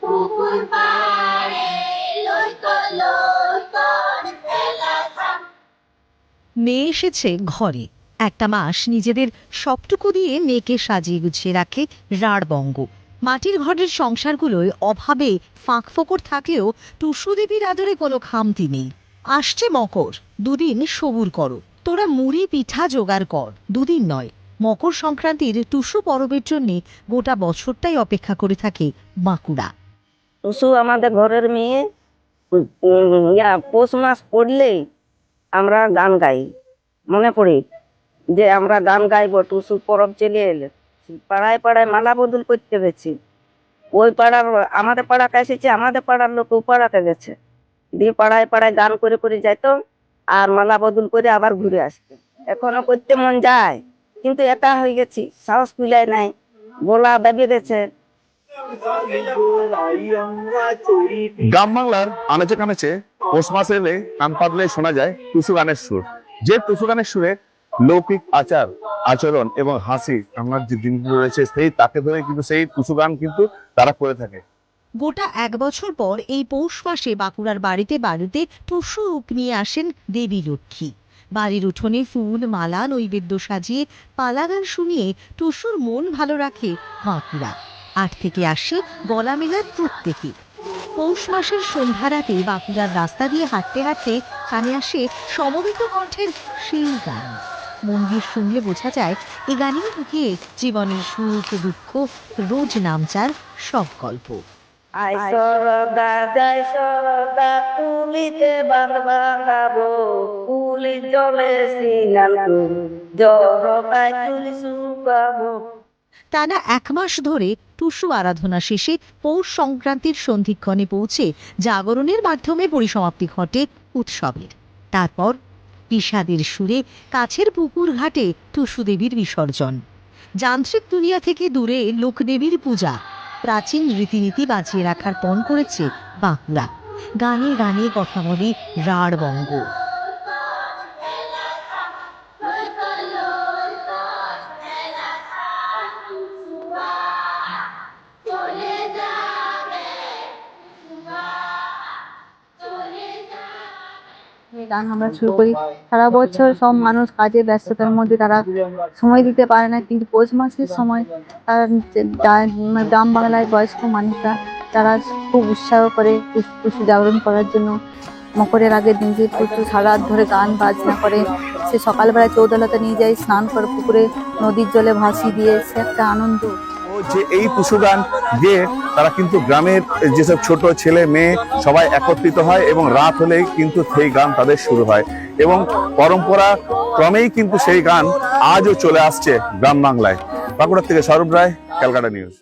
পুকুর পাড়ে লইকো খেলা থাম। মেয়ে এসেছে ঘরে। একটা মাস নিজেদের সবটুকু দিয়ে মেয়েকে সাজিয়ে গুছিয়ে রাখে রাঢ়বঙ্গ। মাটির ঘরের সংসারগুলোয় অভাবে ফাঁক ফোকর থাকলেও টুসু দেবীর আদরে কোনো খামতি নেই। আসছে মকর, দুদিন সবুর করো। তোরা মুড়ি পিঠা জোগাড় কর, দুদিন নয়। মকর সংক্রান্তির টুসু পরবের জন্য গোটা বছরটাই অপেক্ষা করে থাকে বাঁকুড়া। টুসু আমাদের ঘরের মেয়ে। পৌষ মাস পড়লেই আমরা গান গাই, মনে পড়ে যে আমরা গান গাইবো। টুসু পরব চলে এলে পাড়ায় পাড়ায় মালা বদল করতে গেছি। ওই পাড়ার আমাদের পাড়াতে এসেছে, আমাদের পাড়ার লোক ও পাড়াতে গেছে, দিয়ে পাড়ায় পাড়ায় গান করে করে যাইতো আর মালা বদল করে আবার ঘুরে আসতো। এখনো করতে মন যায়, কিন্তু একা হয়ে গেছি, সাহস কুলায় নাই, বলা বেঁধে গেছে। গ্রাম বাংলার আনাচে কানাচে পৌষ মাস এলে কান পাতলে শোনা যায় টুসু গানের সুর। যে টুসু গানের সুরে লৌকিক আচার আচরণ এবং হাসি আমার যে দিনগুলো রয়েছে সেই তাকে ধরে কিন্তু সেই টুসু গান কিন্তু তারা করে থাকে। গোটা 1 বছর পর এই পৌষ মাসে বাঁকুড়ার বাড়িতে বাড়িতে টুসু রূপ নিয়ে আসেন দেবী লক্ষ্মী। বাড়ির উঠোনে ফুল মালা নৈবেদ্য সাজিয়ে পালা গান শুনিয়ে টুসুর মন ভালো রাখে বাঁকুড়া। 8 থেকে আসে গলা মেলার প্রত্যেকে। পৌষ মাসের সন্ধ্যা রাতে বাঁকুড়ার রাস্তা দিয়ে হাঁটতে হাঁটতে কানে আসে সমবেত কণ্ঠের সেই গান। মন্দির শুনলে বোঝা যায় এই গানেই লুকিয়ে জীবনের সুখ দুঃখ, রোজ নামচার সব গল্প। আই সরদা যাই সরদা তুলিতে বাঁধ ভাঙাবো, তুলি জলে সিনাল জর পাই তুলি শুকাবো। টানা 1 মাস ধরে টুসু আরাধনা শেষে পৌষ সংক্রান্তির সন্ধিক্ষণে পৌঁছে জাগরণের মাধ্যমে পরিসমাপ্তি ঘটে উৎসবের। তারপর বিষাদের সুরে কাছের পুকুর ঘাটে টুসু দেবীর বিসর্জন। যান্ত্রিক দুনিয়া থেকে দূরে লোকদেবীর পূজা, প্রাচীন রীতিনীতি বাঁচিয়ে রাখার পণ করেছে বাঁকুড়া। গানে গানে কথা বলে রাঢ়বঙ্গ। গান আমরা শুরু করি। সারা বছর সব মানুষ কাজে ব্যস্ততার মধ্যে তারা সময় দিতে পারে না, কিন্তু পৌষ মাসের সময় তারা গ্রাম বাংলায় বয়স্ক মানুষরা তারা খুব উৎসাহ করে টুসু জাগরণ করার জন্য। মকরের আগের দিনকে প্রচুর সারা রাত ধরে গান বাজনা করে। সে সকালবেলায় চৌদলাতে নিয়ে যায়, স্নান করে পুকুরে নদীর জলে ভাসিয়ে দিয়ে, সে একটা আনন্দ। যে এই টুসু গান গেয়ে তারা কিন্তু গ্রামের যেসব ছোট ছেলে মেয়ে সবাই একত্রিত হয় এবং রাত হলেই কিন্তু সেই গান তাদের শুরু হয় এবং পরম্পরা ক্রমেই কিন্তু সেই গান আজও চলে আসছে গ্রাম বাংলায়। বাঁকুড়া থেকে সৌরভ রায়, ক্যালকাটা নিউজ।